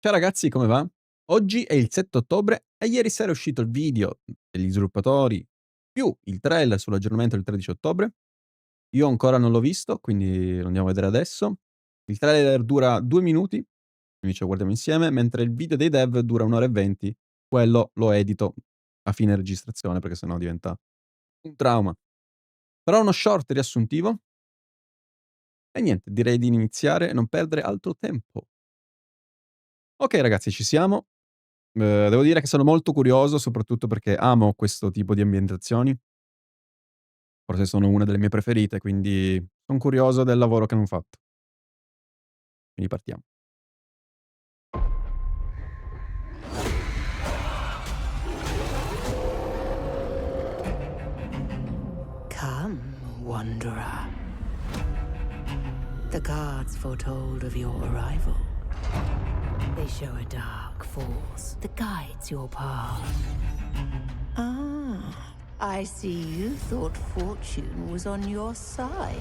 Ciao ragazzi, come va? Oggi è il 7 ottobre e ieri sera è uscito il video degli sviluppatori più il trailer sull'aggiornamento del 13 ottobre. Io ancora non l'ho visto, quindi lo andiamo a vedere adesso. Il trailer dura 2 minuti, quindi ce lo guardiamo insieme, mentre il video dei dev dura 1 ora e 20. Quello lo edito a fine registrazione perché sennò diventa un trauma. Farò uno short riassuntivo e niente, direi di iniziare e non perdere altro tempo. Ok ragazzi, ci siamo. Devo dire che sono molto curioso, soprattutto perché amo questo tipo di ambientazioni. Forse sono una delle mie preferite, quindi son curioso del lavoro che hanno fatto. Quindi partiamo. Come, wanderer. The cards foretold of your arrival. They show a dark force that guides your path. Ah, I see you thought fortune was on your side.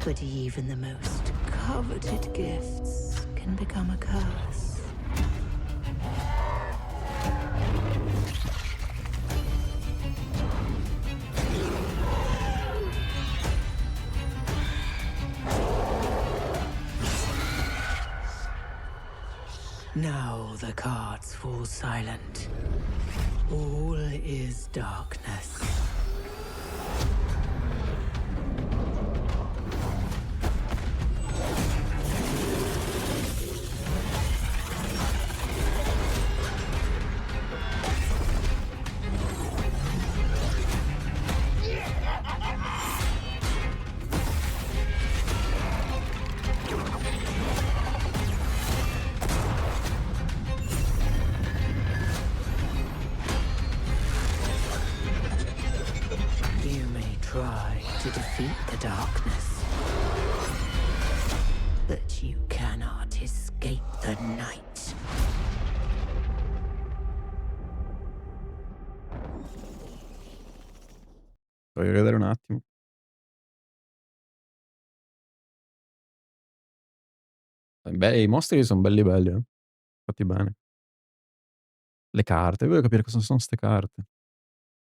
But even the most coveted gifts can become a curse. Now the cards fall silent. All is darkness. You may try to defeat the darkness, but you cannot escape the night. Fammi vedere un attimo. Beh, i mostri son belli belli, fatti bene. Le carte, voglio capire cosa sono 'ste carte.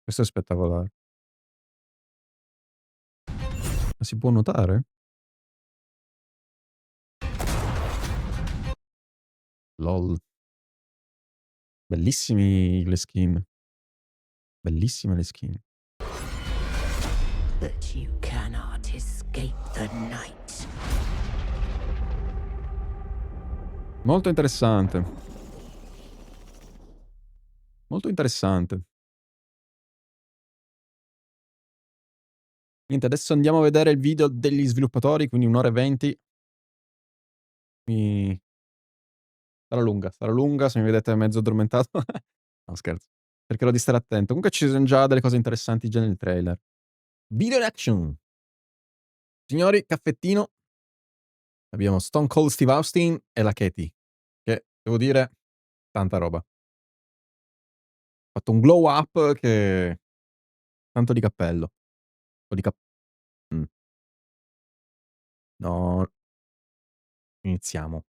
Questo è spettacolare. Ma si può nuotare? LOL. Bellissimi le skin. Bellissime le skin. But you cannot escape the night. Molto interessante. Molto interessante. Niente, adesso andiamo a vedere il video degli sviluppatori, quindi 1 ora e 20. Mi sarà lunga, se mi vedete mezzo addormentato no scherzo, cercherò di stare attento. Comunque ci son già delle cose interessanti già nel trailer. Video in action. Signori, caffettino. Abbiamo Stone Cold Steve Austin e la Katie, che devo dire tanta roba. Fatto un glow up che tanto di cappello. O di cap mh. No, iniziamo.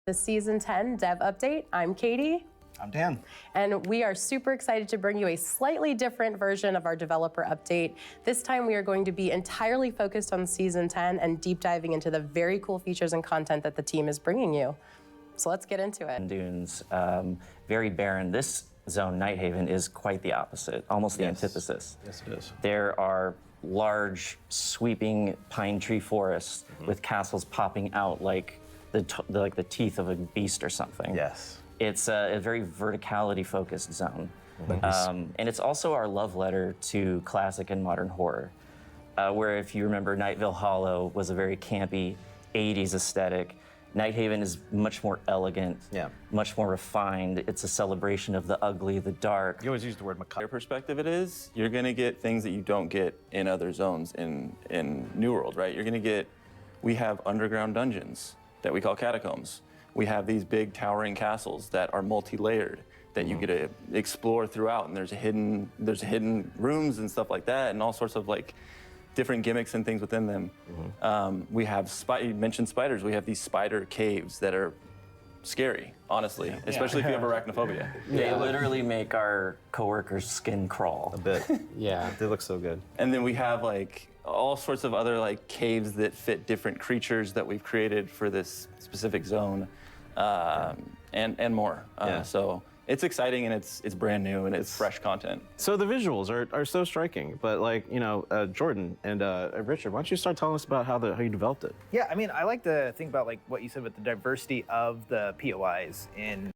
The Season 10 Dev Update. I'm Katie. I'm Dan. And we are super excited to bring you a slightly different version of our developer update. This time we are going to be entirely focused on Season 10 and deep diving into the very cool features and content that the team is bringing you. So let's get into it. Dunes, very barren. This zone, Nighthaven, is quite the opposite, almost the antithesis. Yes, it is. There are large, sweeping pine tree forests with castles popping out like the teeth of a beast or something. Yes. It's a very verticality-focused zone. And it's also our love letter to classic and modern horror, where if you remember, Nightville Hollow was a very campy 80s aesthetic. Nighthaven is much more elegant, much more refined. It's a celebration of the ugly, the dark. You always use the word macabre. Perspective it is, you're gonna get things that you don't get in other zones in New World, right? You're gonna get, we have underground dungeons that we call catacombs. We have these big towering castles that are multi-layered that you get to explore throughout, and there's hidden rooms and stuff like that, and all sorts of like different gimmicks and things within them. We have you mentioned spiders. We have these spider caves that are scary, honestly, especially if you have arachnophobia. They literally make our coworkers' skin crawl. A bit. Yeah, they look so good. And then we have like all sorts of other like caves that fit different creatures that we've created for this specific zone, and more. So it's exciting, and it's brand new, and it's fresh content. So the visuals are so striking, but like, you know, Jordan and Richard, why don't you start telling us about how you developed it? Yeah, I mean, I like to think about like what you said with the diversity of the POIs in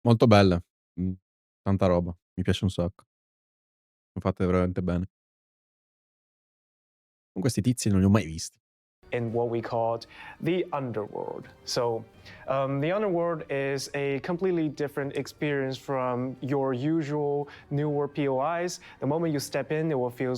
Molto belle. Tanta roba. Mi piace un sacco. Sono fatte veramente bene. Con questi tizi non li ho mai visti. In what we called the underworld. So the underworld is a completely different experience from your usual New World POIs. The moment you step in, it will feel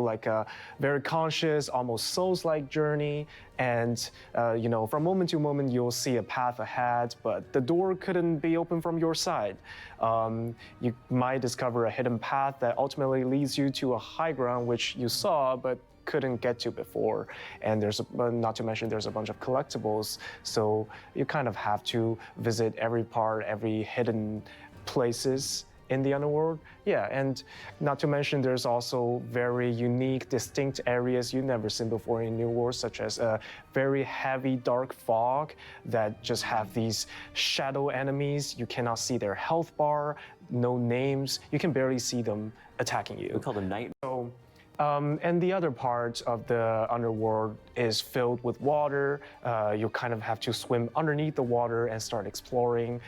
like a very conscious, almost Souls-like journey. And you know, from moment to moment, you'll see a path ahead, but the door couldn't be open from your side. You might discover a hidden path that ultimately leads you to a high ground, which you saw, but couldn't get to before. And not to mention there's a bunch of collectibles, so you kind of have to visit every hidden places in the underworld. Yeah, and not to mention there's also very unique, distinct areas you've never seen before in New World, such as a very heavy, dark fog that just have these shadow enemies. You cannot see their health bar, no names. You can barely see them attacking you. We call them night. So, and the other part of the underworld is filled with water. You kind of have to swim underneath the water and start exploring,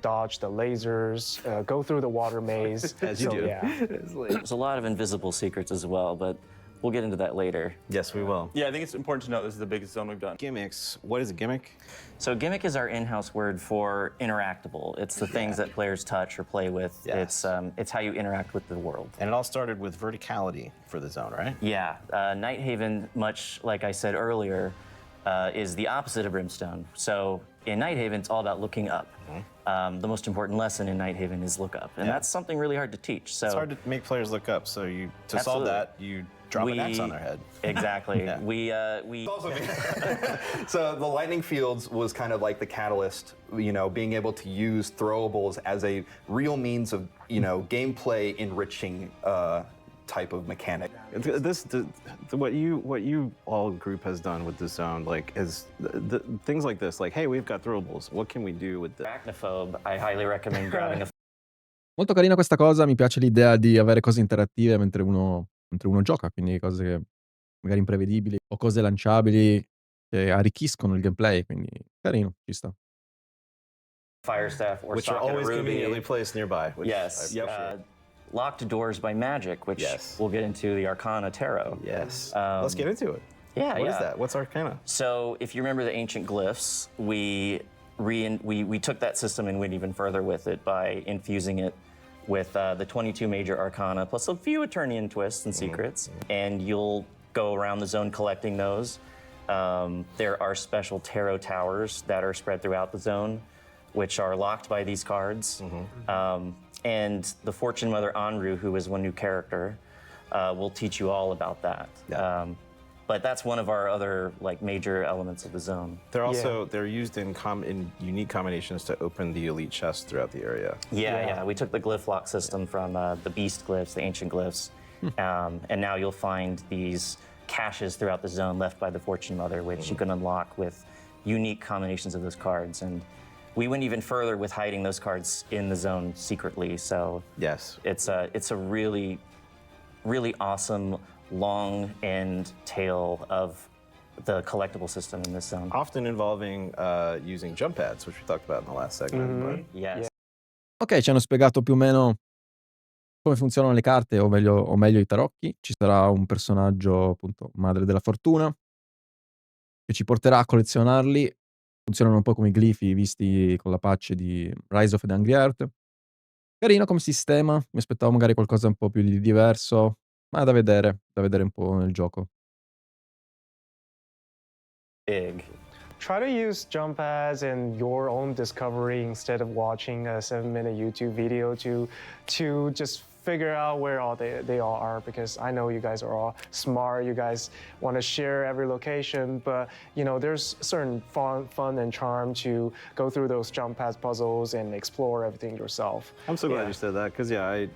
dodge the lasers, go through the water maze. As you do. Yeah. There's a lot of invisible secrets as well, but we'll get into that later. Yes, we will. Yeah, I think it's important to note this is the biggest zone we've done. Gimmicks. What is a gimmick? So gimmick is our in-house word for interactable. It's the things that players touch or play with. Yes. It's how you interact with the world. And it all started with verticality for the zone, right? Yeah, Nighthaven, much like I said earlier, is the opposite of Brimstone. So in Nighthaven, it's all about looking up. The most important lesson in Nighthaven is look up, and that's something really hard to teach. So It's hard to make players look up, so to solve that, you drop an axe on their head. Exactly. Yeah. We So the lightning fields was kind of like the catalyst, you know, being able to use throwables as a real means of, you know, gameplay enriching type of mechanic. What you all group has done with this zone, like, is things like this, like, hey, we've got throwables. What can we do with this? Arachnophobe, I highly recommend grabbing a Molto carina questa cosa, mi piace l'idea di avere cose interattive mentre uno gioca, quindi cose magari imprevedibili o cose lanciabili che arricchiscono il gameplay, quindi carino, ci sta. fire staff or Which are socket always ruby. conveniently placed nearby. Which Yes. I appreciate. Locked doors by magic, which Yes. we'll get into the Arcana Tarot. Yes. Let's get into it. Yeah, What is that? What's Arcana? So if you remember the ancient glyphs, we took that system and went even further with it by infusing it with the 22 major arcana, plus a few Eternian twists and secrets, and you'll go around the zone collecting those. There are special tarot towers that are spread throughout the zone, which are locked by these cards. And the Fortune Mother Anru, who is one new character, will teach you all about that. Yeah. But that's one of our other like major elements of the zone. They're also they're used in unique combinations to open the elite chests throughout the area. Yeah. We took the glyph lock system from the beast glyphs, the ancient glyphs, and now you'll find these caches throughout the zone left by the Fortune Mother, which you can unlock with unique combinations of those cards. And we went even further with hiding those cards in the zone secretly. So Yes. it's a really, really awesome long end tail of the collectible system in this zone. Often involving using jump pads, which we talked about in the last segment. But Yes. Ok, ci hanno spiegato più o meno come funzionano le carte, o meglio i tarocchi. Ci sarà un personaggio, appunto, madre della fortuna, che ci porterà a collezionarli. Funzionano un po' come i glifi visti con la patch di Rise of the Angry Earth. Carino come sistema, mi aspettavo magari qualcosa un po' più di diverso, ma da vedere un po' nel gioco. Big. Try to use jump pads and your own discovery instead of watching a 7-minute YouTube video to just figure out where all they all are, because I know you guys are all smart. You guys want to share every location, but there's certain fun and charm to go through those jump pads puzzles and explore everything yourself. I'm so glad you said that, because I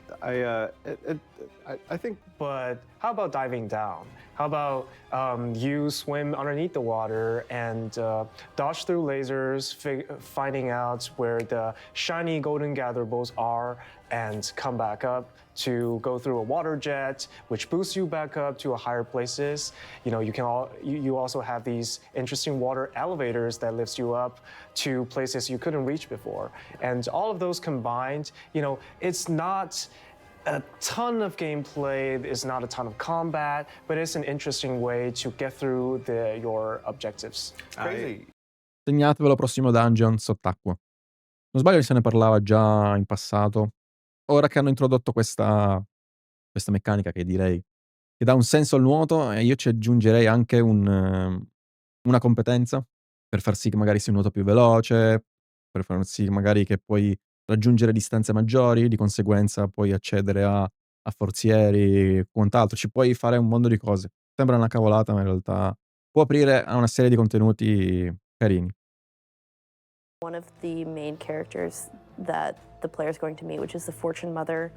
think. But how about diving down? How about you swim underneath the water and dodge through lasers, finding out where the shiny golden gatherables are, and come back up to go through a water jet, which boosts you back up to higher places. You also have these interesting water elevators that lifts you up to places you couldn't reach before. And all of those combined, it's not a ton of gameplay, it's not a ton of combat, but it's an interesting way to get through your objectives. Crazy. Segnatevelo, prossimo dungeon sott'acqua. Non sbaglio se ne parlava già in passato. Ora che hanno introdotto questa meccanica, che direi che dà un senso al nuoto, e io ci aggiungerei anche una competenza per far sì che magari sia un nuoto più veloce, per far sì magari che puoi raggiungere distanze maggiori, di conseguenza puoi accedere a forzieri, quant'altro. Ci puoi fare un mondo di cose. Sembra una cavolata, ma in realtà può aprire a una serie di contenuti carini. One of the main characters that the player is going to meet, which is the Fortune Mother,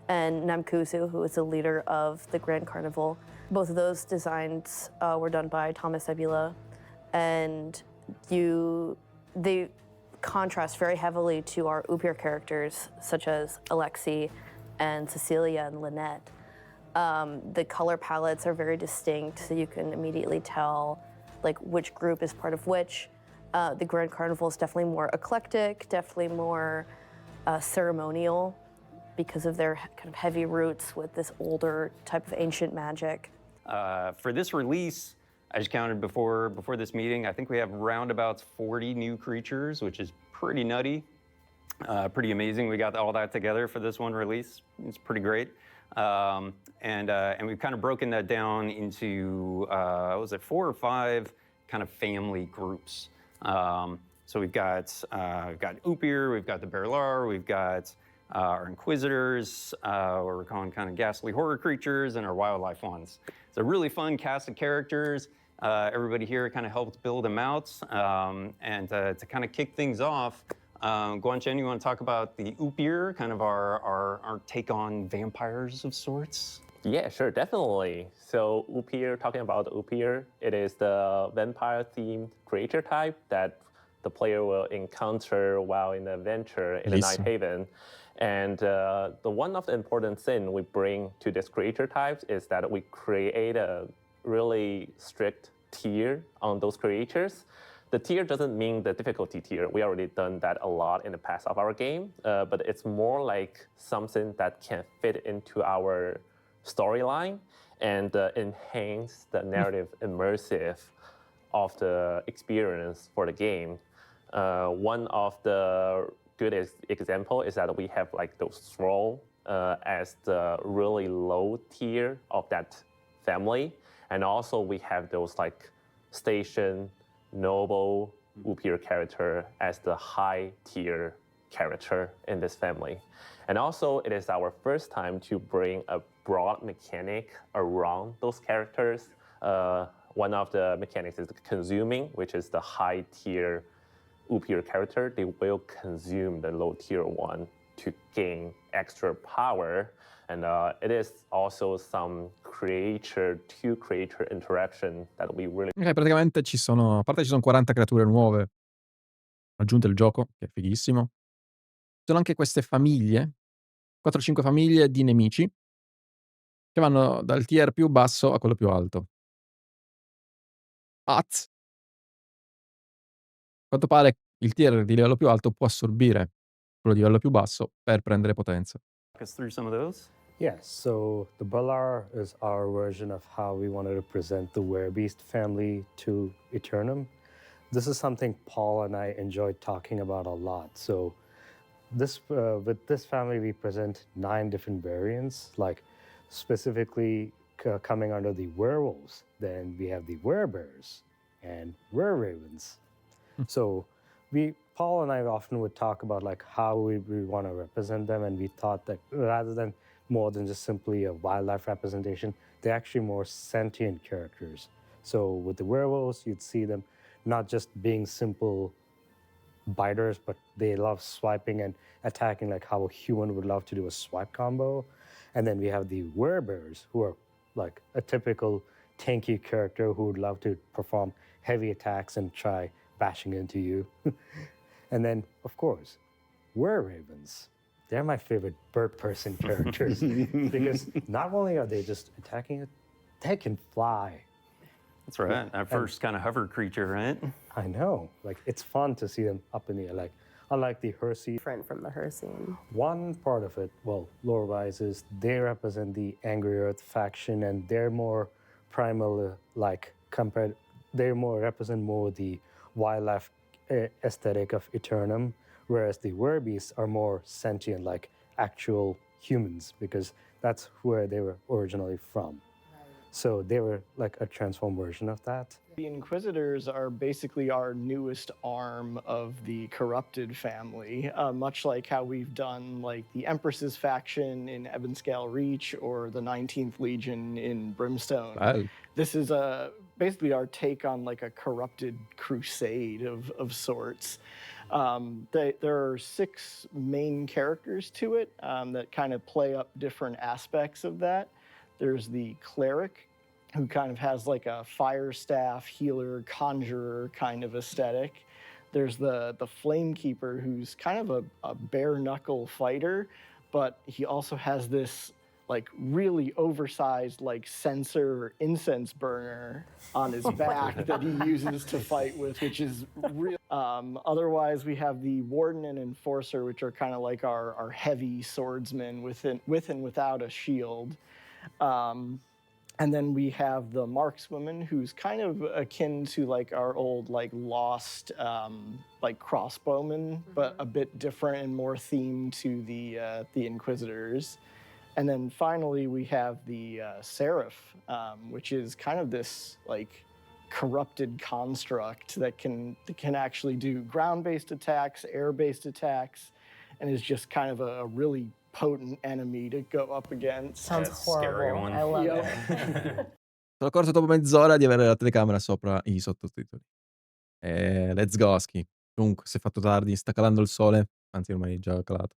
and Namkusu, who is the leader of the Grand Carnival. Both of those designs were done by Thomas Sebula, and they contrast very heavily to our Upir characters, such as Alexi and Cecilia and Lynette. The color palettes are very distinct, so you can immediately tell which group is part of which. The Grand Carnival is definitely more eclectic, definitely more ceremonial, because of their kind of heavy roots with this older type of ancient magic. For this release, I just counted before this meeting, I think we have roundabouts 40 new creatures, which is pretty nutty, pretty amazing. We got all that together for this one release. It's pretty great. And we've kind of broken that down into, 4 or 5 kind of family groups. So we've got Upir, we've got the Berlar, we've got our Inquisitors, what we're calling kind of ghastly horror creatures, and our wildlife ones. It's a really fun cast of characters. Everybody here kind of helped build them out. And to kind of kick things off, Guanchen, you want to talk about the Upir, kind of our take on vampires of sorts? Yeah, sure, definitely. So Upir, talking about the Upir, it is the vampire-themed creature type that the player will encounter while in the adventure in the Night Haven. And the one of the important things we bring to this creature types is that we create a really strict tier on those creatures. The tier doesn't mean the difficulty tier. We already done that a lot in the past of our game, but it's more like something that can fit into our storyline and enhance the narrative immersive of the experience for the game. One of the good example is that we have those thrall as the really low tier of that family, and also we have those station noble Upir character as the high tier character in this family. And also it is our first time to bring a broad mechanic around those characters. One of the mechanics is consuming, which is the high tier Upir character. They will consume the low tier one to gain extra power. And it is also some creature-to-creature interaction that we really... Ok, praticamente a parte ci sono 40 creature nuove aggiunte al gioco, che è fighissimo. Ci sono anche queste famiglie, 4-5 famiglie di nemici, che vanno dal tier più basso a quello più alto. A quanto pare il tier di livello più alto può assorbire quello di livello più basso per prendere potenza. Walk us through some of those. Yes, so the Balar is our version of how we wanted to present the Werebeast family to Aeternum. This is something Paul and I enjoyed talking about a lot. So with this family, we present 9 different variants, specifically coming under the werewolves. Then we have the werebears and were-ravens. So Paul and I often would talk about how we want to represent them, and we thought that rather than more than just simply a wildlife representation. They're actually more sentient characters. So with the werewolves, you'd see them not just being simple biters, but they love swiping and attacking like how a human would love to do a swipe combo. And then we have the werebears, who are like a typical tanky character who would love to perform heavy attacks and try bashing into you. And then, of course, were-ravens. They're my favorite bird person characters because not only are they just attacking it, they can fly. That's right. Our first kind of hover creature, right? I know. Like, it's fun to see them up in the air. Like, unlike the Hersey. Different from the Hersey. One part of it, well, lore-wise, is they represent the Angry Earth faction, and they're more primal, like, compared. They represent more the wildlife aesthetic of Aeternum, whereas the werebeasts are more sentient, like actual humans, because that's where they were originally from. So they were like a transformed version of that. The Inquisitors are basically our newest arm of the corrupted family, much like how we've done like the Empress's faction in Ebonscale Reach or the 19th Legion in Brimstone. Wow. This is basically our take on like a corrupted crusade of sorts. There are 6 main characters to it that kind of play up different aspects of that. There's the cleric, who kind of has like a fire staff, healer, conjurer kind of aesthetic. There's the flamekeeper, who's kind of a bare knuckle fighter, but he also has this like really oversized like censer incense burner on his back that he uses to fight with, which is real. Otherwise, we have the warden and enforcer, which are kind of like our heavy swordsmen with and without a shield. And then we have the markswoman, who's kind of akin to like our old like lost like crossbowmen, but a bit different and more themed to the Inquisitors. And then finally we have the Seraph, which is kind of this like corrupted construct that can actually do ground-based attacks, air-based attacks, and is just kind of a really potent enemy to go up against. Sounds horrible. I love it. Sono accorto dopo mezz'ora di avere la telecamera sopra i sottotitoli. Let's go, Ski. Comunque, si è fatto tardi, sta calando il sole, anzi ormai è già calato.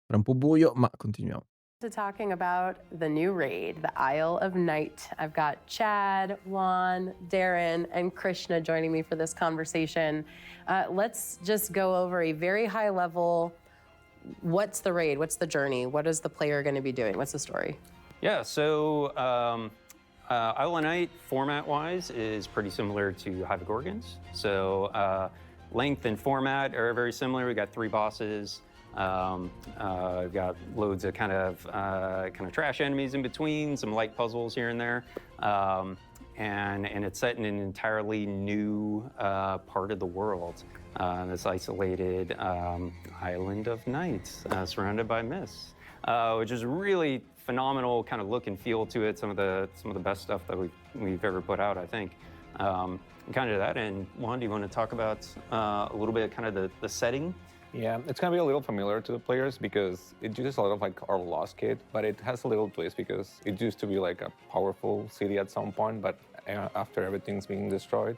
Era un po' buio, ma continuiamo. Talking about the new raid, the Isle of Night. I've got Chad, Juan, Darren, and Krishna joining me for this conversation. Let's just go over a very high level. What's the raid? What's the journey? What is the player going to be doing? What's the story? Yeah, so Isle of Night, format-wise, is pretty similar to Hive of Gorgons. So length and format are very similar. We got 3 bosses. We've got loads of kind of trash enemies in between, some light puzzles here and there. And it's set in an entirely new part of the world. This isolated island of night, surrounded by mist, which is really phenomenal kind of look and feel to it. Some of the best stuff that we've ever put out, I think. Kind of that. And Juan, do you want to talk about a little bit kind of the setting? Yeah, it's gonna be a little familiar to the players because it uses a lot of like our Lost kit, but it has a little twist because it used to be like a powerful city at some point, but after everything's being destroyed,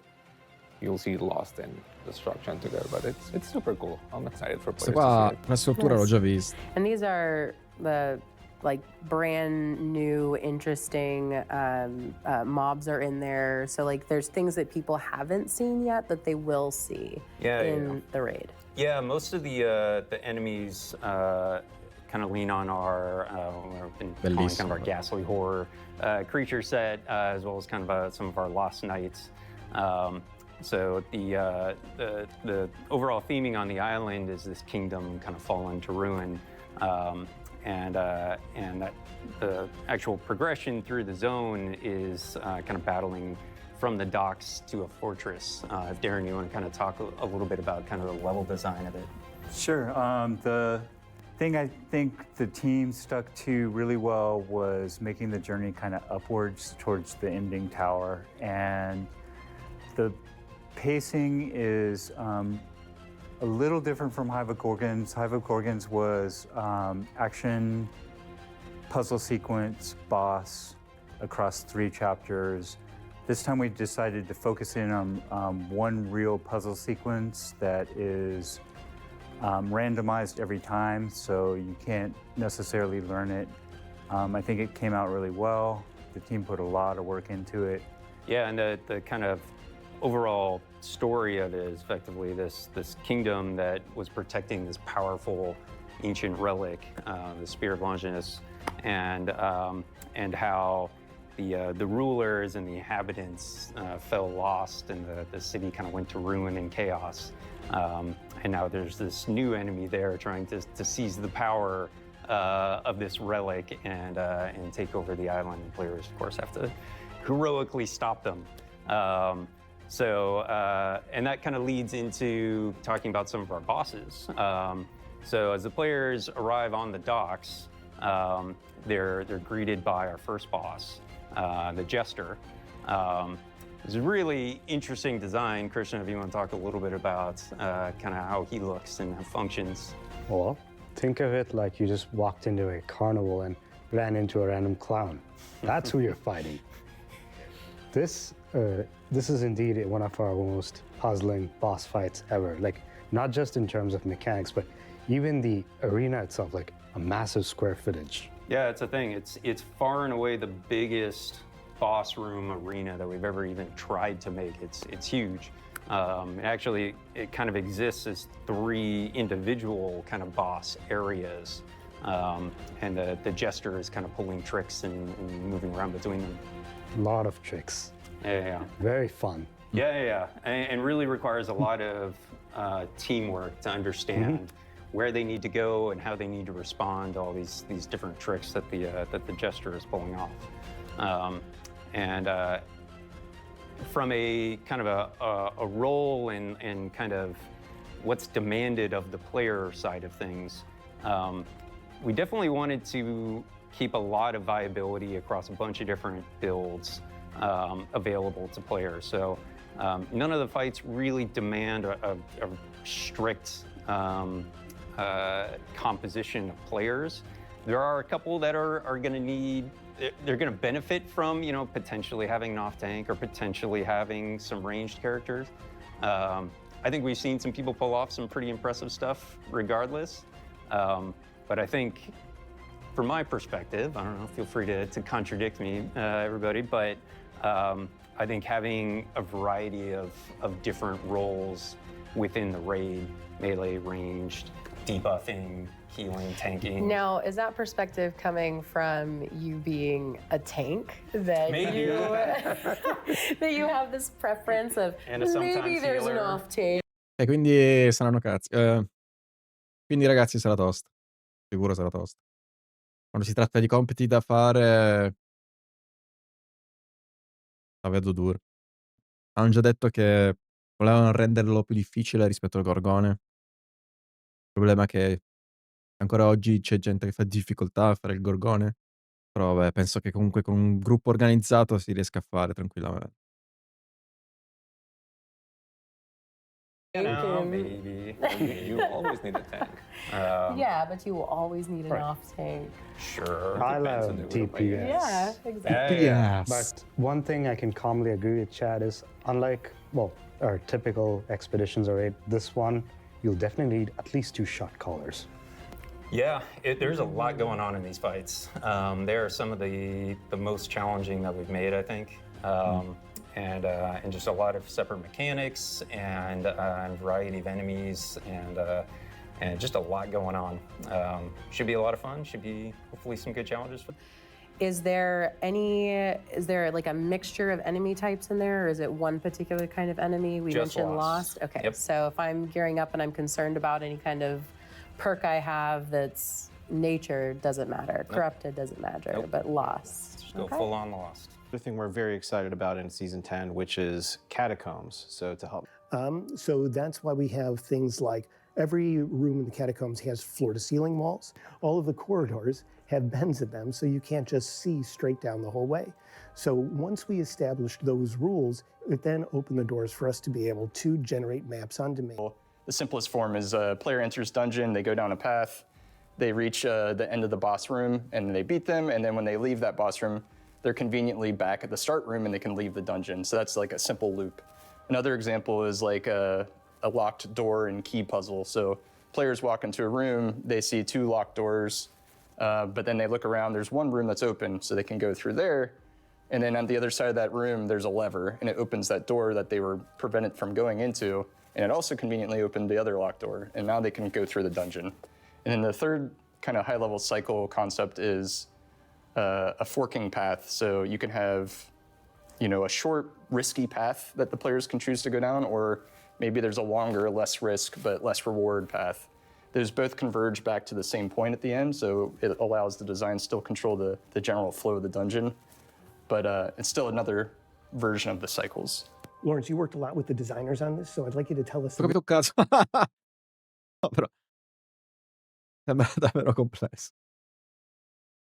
you'll see Lost and destruction together. But it's super cool. I'm excited for players. Qua una struttura l'ho già vista. And these are the like brand new, interesting mobs are in there. So like there's things that people haven't seen yet that they will see in the raid. Yeah, most of the enemies kind of lean on our we've been calling kind of our ghastly horror creature set, as well as kind of some of our Lost Knights. So the overall theming on the island is this kingdom kind of fallen to ruin, and that the actual progression through the zone is kind of battling from the docks to a fortress. If Darren, you want to kind of talk a little bit about kind of the level design of it. Sure. The thing I think the team stuck to really well was making the journey kind of upwards towards the ending tower. And the pacing is a little different from Hive of Gorgons. Hive of Gorgons was action puzzle sequence boss across 3 chapters. This time we decided to focus in on one real puzzle sequence that is randomized every time, so you can't necessarily learn it. I think it came out really well. The team put a lot of work into it. Yeah, and the kind of overall story of it is effectively this kingdom that was protecting this powerful ancient relic, the Spear of Longinus, and how the rulers and the inhabitants fell lost, and the city kind of went to ruin and chaos. And now there's this new enemy there trying to seize the power of this relic and take over the island. And players, of course, have to heroically stop them. And that kind of leads into talking about some of our bosses. So as the players arrive on the docks, they're greeted by our first boss, the Jester. It's a really interesting design. Christian, if you want to talk a little bit about kind of how he looks and functions. Well, think of it like you just walked into a carnival and ran into a random clown. That's who you're fighting. This is indeed one of our most puzzling boss fights ever. Like, not just in terms of mechanics, but even the arena itself, like a massive square footage. Yeah, it's a thing. It's far and away the biggest boss room arena that we've ever even tried to make. It's huge. Actually, it kind of exists as 3 individual kind of boss areas. And the Jester is kind of pulling tricks and moving around between them. A lot of tricks. Yeah. Very fun. Yeah. And really requires a lot of teamwork to understand where they need to go and how they need to respond to all these different tricks that the Jester is pulling off. From a kind of a role and kind of what's demanded of the player side of things, we definitely wanted to keep a lot of viability across a bunch of different builds available to players. So none of the fights really demand a strict composition of players. There are a couple that are going to need, they're going to benefit from, potentially having an off-tank or potentially having some ranged characters. I think we've seen some people pull off some pretty impressive stuff regardless. But I think, from my perspective, I don't know, feel free to contradict me, everybody, but I think having a variety of different roles within the raid, melee, ranged, debuffing, healing, tanking. Now, is that perspective coming from you being a tank? That Maybe. that you have this preference of And a sometimes maybe there's an healer. off tank? E quindi saranno cazzi. Quindi ragazzi sarà tosta. Sicuro sarà tosta. Quando si tratta di compiti da fare la vedo dura. Han già detto che volevano renderlo più difficile rispetto al Gorgone. Il problema è che ancora oggi c'è gente che fa difficoltà a fare il Gorgone. Però vabbè, penso che comunque con un gruppo organizzato si riesca a fare tranquillamente. No, maybe. You always need a tank. Yeah, but you will always need an Right. off tank. Sure. I Depends love on the group, I DPS. Yeah, exactly. Yeah. But one thing I can calmly agree with Chad is, unlike, our typical expeditions or raid, this one, you'll definitely need at least 2 shot callers. Yeah, there's a lot going on in these fights. They are some of the most challenging that we've made, I think. And just a lot of separate mechanics and variety of enemies and just a lot going on. Should be a lot of fun. Should be hopefully some good challenges. Is there like a mixture of enemy types in there, or is it one particular kind of enemy? We Just mentioned Lost. Lost. Okay, Yep. so if I'm gearing up and I'm concerned about any kind of perk I have that's nature, doesn't matter. Corrupted doesn't matter, Nope. but Lost. Just go Okay. full on Lost. The thing we're very excited about in season 10, which is catacombs. So to help. So that's why we have things like every room in the catacombs has floor-to-ceiling walls. All of the corridors have bends in them, so you can't just see straight down the whole way. So once we established those rules, it then opened the doors for us to be able to generate maps on demand. The simplest form is a player enters dungeon, they go down a path, they reach the end of the boss room and they beat them, and then when they leave that boss room, they're conveniently back at the start room and they can leave the dungeon. So that's like a simple loop. Another example is like a locked door and key puzzle. So players walk into a room, they see 2 locked doors, but then they look around, there's one room that's open, so they can go through there. And then on the other side of that room, there's a lever, and it opens that door that they were prevented from going into. And it also conveniently opened the other locked door, and now they can go through the dungeon. And then the third kind of high-level cycle concept is a forking path. So you can have, you know, a short, risky path that the players can choose to go down, or maybe there's a longer, less risk, but less reward path. Those both converge back to the same point at the end, so it allows the design still control the general flow of the dungeon. But it's still another version of the cycles. Lawrence, you worked a lot with the designers on this, so I'd like you to tell us. Ho capito un cazzo. No, però sembra davvero complesso.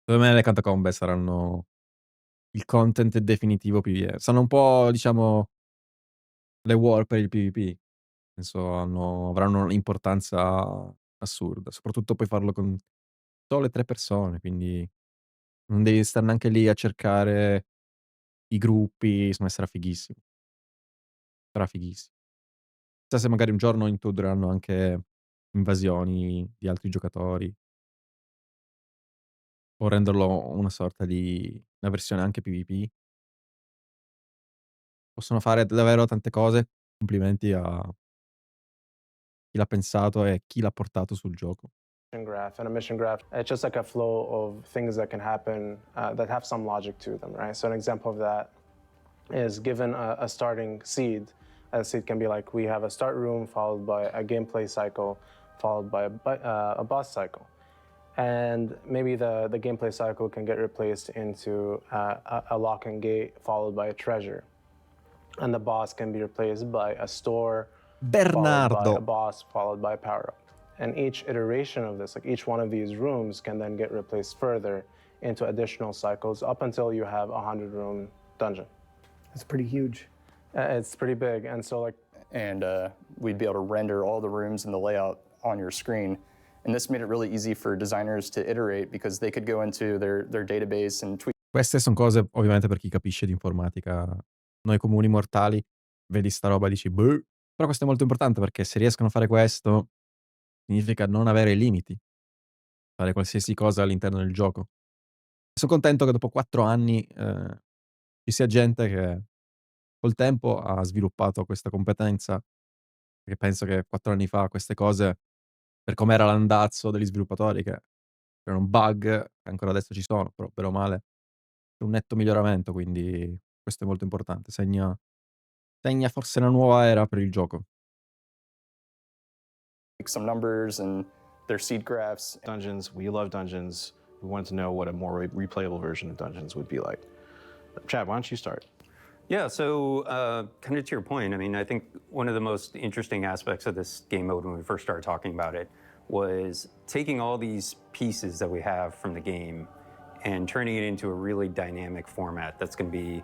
Secondo me le catacombe saranno il content definitivo PvE. Sono un po', diciamo, le war per il PvP. Nel senso avranno un'importanza assurda. Soprattutto puoi farlo con sole 3 persone, quindi non devi star neanche lì a cercare i gruppi, secondo me sarà fighissimo. Sarà fighissimo. Chissà se magari un giorno introdurranno anche invasioni di altri giocatori. O renderlo una sorta di una versione anche PvP. Possono fare davvero tante cose. Complimenti a chi l'ha pensato e chi l'ha portato sul gioco. Graph and a mission graph, it's just like a flow of things that can happen that have some logic to them, right? So an example of that is given a starting seed. A seed can be like, we have a start room followed by a gameplay cycle followed by a boss cycle. And maybe the gameplay cycle can get replaced into a lock and gate followed by a treasure. And the boss can be replaced by a store, followed by a boss, followed by a power-up. And each iteration of this, like each one of these rooms can then get replaced further into additional cycles up until you have a 100-room dungeon. That's pretty huge. It's pretty big, and so like... And we'd be able to render all the rooms and the layout on your screen. And this made it really easy for designers to iterate because they could go into their database and tweak. Queste son cose ovviamente per chi capisce di informatica. Noi comuni mortali vedi sta roba e dici: "Boh". Però questo è molto importante perché se riescono a fare questo, significa non avere limiti. Fare qualsiasi cosa all'interno del gioco. Son contento che dopo 4 anni, ci sia gente che col tempo ha sviluppato questa competenza, perché penso che 4 anni fa queste cose, per com'era l'andazzo degli sviluppatori, che erano bug, ancora adesso ci sono, però bene o male c'è un netto miglioramento, quindi questo è molto importante. Segna forse una nuova era per il gioco. Some numbers and their seed graphs. Dungeons, we love dungeons. We wanted to know what a more replayable version of dungeons would be like. Chad, why don't you start? Yeah, so kind of to your point, I mean, I think one of the most interesting aspects of this game mode when we first started talking about it was taking all these pieces that we have from the game and turning it into a really dynamic format that's going to be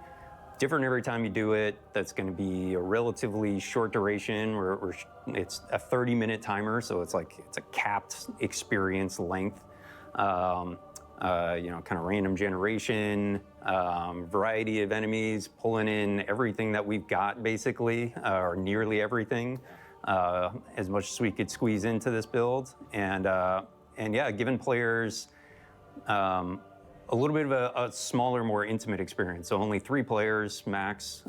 different every time you do it, that's going to be a relatively short duration, where it's a 30-minute timer, so it's a capped experience length. You know, kind of random generation, variety of enemies, pulling in everything that we've got basically, or nearly everything, as much as we could squeeze into this build. And yeah, giving players a little bit of a smaller, more intimate experience. So only 3 players max,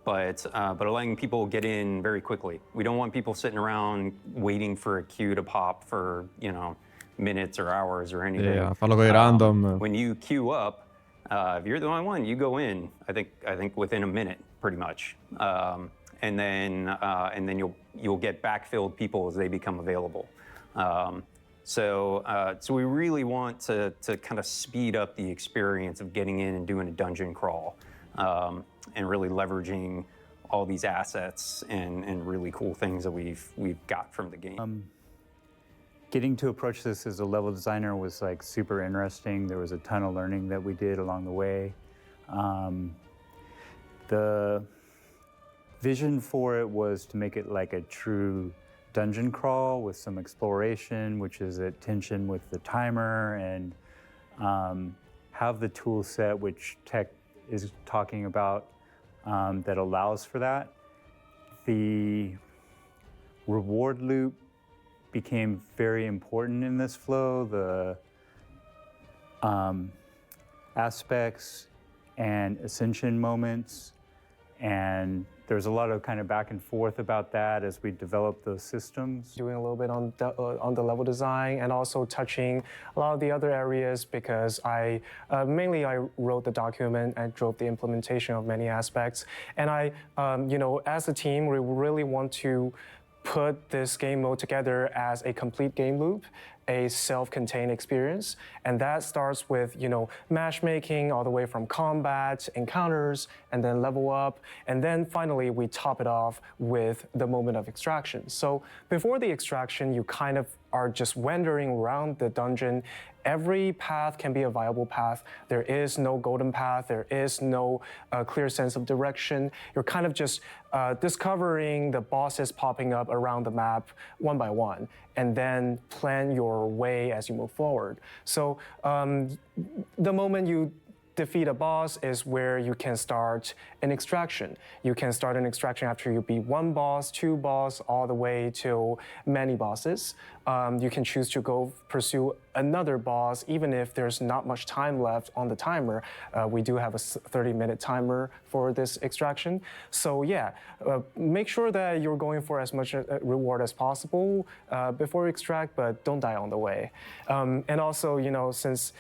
but allowing people get in very quickly. We don't want people sitting around waiting for a queue to pop for, you know, minutes or hours or anything. Yeah, fallo coi random. When you queue up, if you're the only one, you go in. I think within a minute, pretty much, and then you'll get backfilled people as they become available. So we really want to kind of speed up the experience of getting in and doing a dungeon crawl, and really leveraging all these assets and really cool things that we've got from the game. Getting to approach this as a level designer was like super interesting. There was a ton of learning that we did along the way. The vision for it was to make it like a true dungeon crawl with some exploration, which is at tension with the timer, and have the tool set which tech is talking about that allows for that. The reward loop became very important in this flow. The aspects and ascension moments, and there's a lot of kind of back and forth about that as we develop those systems. Doing a little bit on the level design and also touching a lot of the other areas because mainly I wrote the document and drove the implementation of many aspects. And as a team, we really want to put this game mode together as a complete game loop, a self-contained experience. And that starts with, matchmaking all the way from combat, encounters, and then level up. And then finally, we top it off with the moment of extraction. So before the extraction, you kind of are just wandering around the dungeon. Every path can be a viable path. There is no golden path. There is no clear sense of direction. You're kind of just discovering the bosses popping up around the map one by one, and then plan your way as you move forward. So the moment you defeat a boss is where you can start an extraction. You can start an extraction after you beat one boss, two boss, all the way to many bosses. You can choose to go pursue another boss, even if there's not much time left on the timer. We do have a 30-minute timer for this extraction. So yeah, make sure that you're going for as much reward as possible before you extract, but don't die on the way. And also, since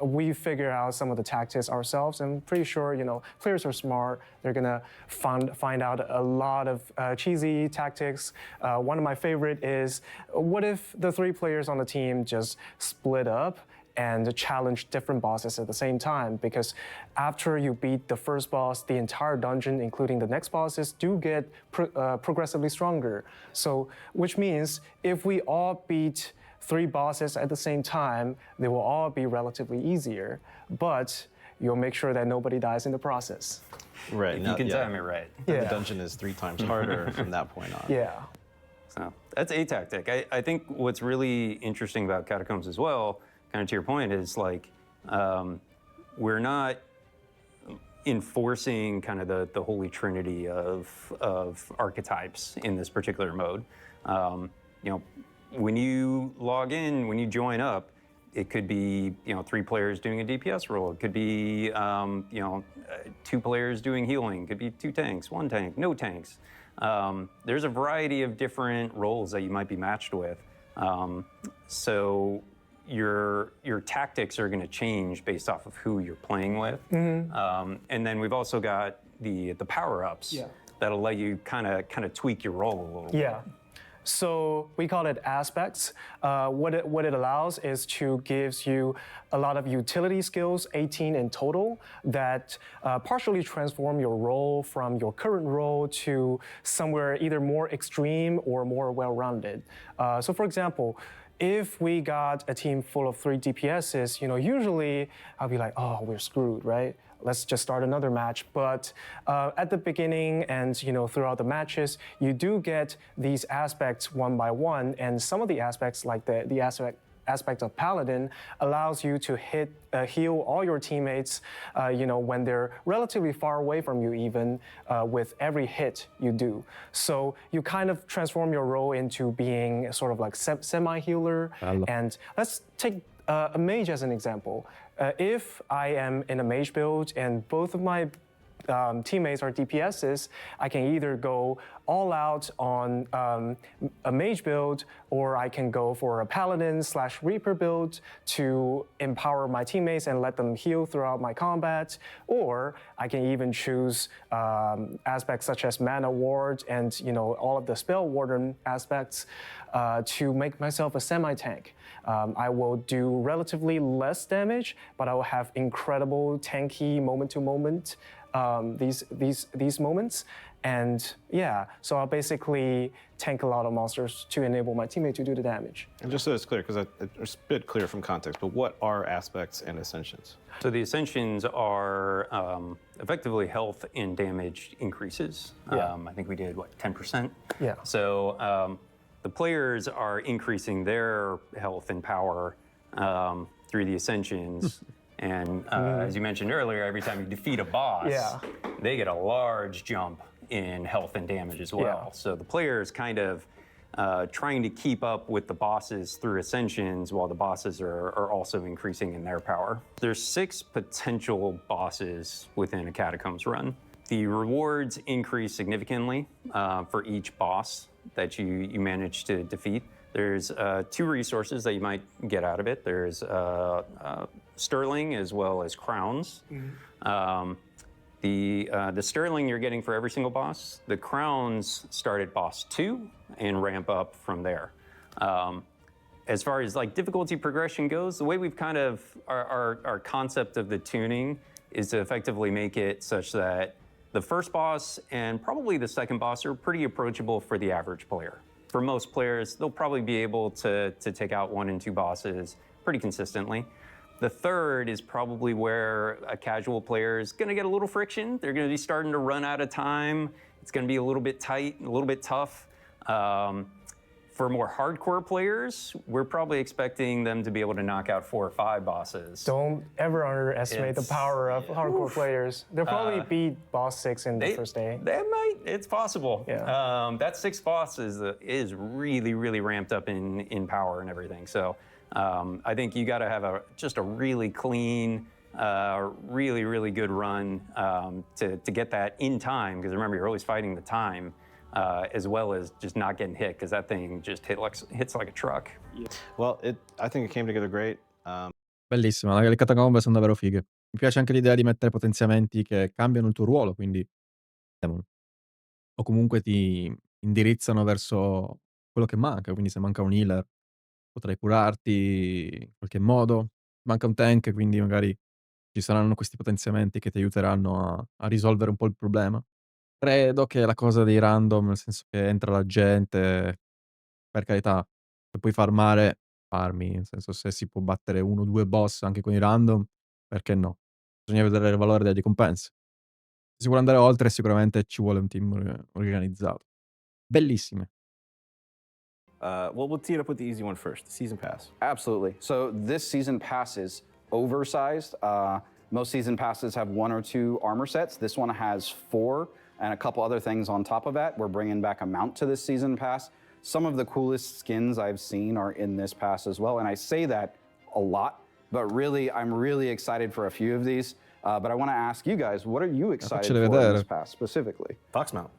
we figure out some of the tactics ourselves, I'm pretty sure, players are smart. They're gonna find out a lot of cheesy tactics. One of my favorite is, what if the 3 players on the team just split up and challenge different bosses at the same time? Because after you beat the first boss, the entire dungeon, including the next bosses, do get progressively stronger. So, which means if we all beat 3 bosses at the same time, they will all be relatively easier, but you'll make sure that nobody dies in the process. Right. If you can time it right. And the dungeon is 3 times harder from that point on. Yeah. So that's a tactic. I think what's really interesting about Catacombs as well, kind of to your point, is like we're not enforcing kind of the holy trinity of archetypes in this particular mode. When you log in, when you join up, it could be 3 players doing a DPS role. It could be 2 players doing healing. It could be 2 tanks, 1 tank, no tanks. There's a variety of different roles that you might be matched with. So your tactics are going to change based off of who you're playing with. Mm-hmm. And then we've also got the power-ups that'll let you kind of tweak your role a little bit. Yeah. So we call it aspects. What it allows is to gives you a lot of utility skills, 18 in total, that partially transform your role from your current role to somewhere either more extreme or more well-rounded. So for example, if we got a team full of 3 DPSs, usually I'll be like, oh, we're screwed, right? Let's just start another match. But at the beginning and throughout the matches, you do get these aspects one by one, and some of the aspects, like the aspect of Paladin, allows you to heal all your teammates, when they're relatively far away from you, even with every hit you do. So you kind of transform your role into being sort of like semi-healer. And let's take a mage as an example. If I am in a mage build and both of my teammates are DPSs, I can either go all out on a mage build, or I can go for a paladin/reaper build to empower my teammates and let them heal throughout my combat, or I can even choose aspects such as mana ward and all of the spell warden aspects to make myself a semi-tank. I will do relatively less damage, but I will have incredible tanky moment-to-moment these moments. And yeah, so I'll basically tank a lot of monsters to enable my teammate to do the damage. And just so it's clear, because it's a bit clear from context, but what are aspects and ascensions? So the ascensions are effectively health and damage increases. Yeah. I think we did, 10%? Yeah. So The players are increasing their health and power through the ascensions. And as you mentioned earlier, every time you defeat a boss, they get a large jump in health and damage as well. So the players kind of trying to keep up with the bosses through ascensions while the bosses are also increasing in their power. There's 6 potential bosses within a Catacombs run. The rewards increase significantly for each boss that you manage to defeat. There's 2 resources that you might get out of it. There's sterling as well as crowns. The sterling you're getting for every single boss. The crowns start at boss 2 and ramp up from there. As far as like difficulty progression goes, the way we've kind of, our concept of the tuning is to effectively make it such that the first boss and probably the second boss are pretty approachable for the average player. For most players, they'll probably be able to take out 1 and 2 bosses pretty consistently. The third is probably where a casual player is gonna get a little friction. They're gonna be starting to run out of time. It's gonna be a little bit tight, a little bit tough. For more hardcore players, we're probably expecting them to be able to knock out 4 or 5 bosses. Don't ever underestimate the power of hardcore players. They'll probably beat boss 6 in the first day. They might, it's possible. That 6 boss is really, really ramped up in power and everything. So I think you gotta have just a really clean, really, really good run to get that in time, because remember, you're always fighting the time. As well as just not getting hit, because that thing just hits like a truck. Well, I think it came together great. Bellissima, le catacombe sono davvero fighe. Mi piace anche l'idea di mettere potenziamenti che cambiano il tuo ruolo, quindi o comunque ti indirizzano verso quello che manca, quindi se manca un healer potrai curarti in qualche modo, manca un tank, quindi magari ci saranno questi potenziamenti che ti aiuteranno a risolvere un po' il problema. Credo che la cosa dei random, nel senso che entra la gente, per carità, se puoi farmare, farmi, nel senso se si può battere 1 o 2 boss anche con i random, perché no? Bisogna vedere il valore delle ricompense. Se si vuole andare oltre sicuramente ci vuole un team organizzato. Bellissime. Well, we'll tee it up with the easy one first, the season pass. Absolutely. So this season pass is oversized. Most season passes have 1 or 2 armor sets. This one has 4 and a couple other things on top of that. We're bringing back a mount to this season pass. Some of the coolest skins I've seen are in this pass as well. And I say that a lot, but really, I'm really excited for a few of these. But I want to ask you guys, what are you excited for in this pass specifically? Fox mount.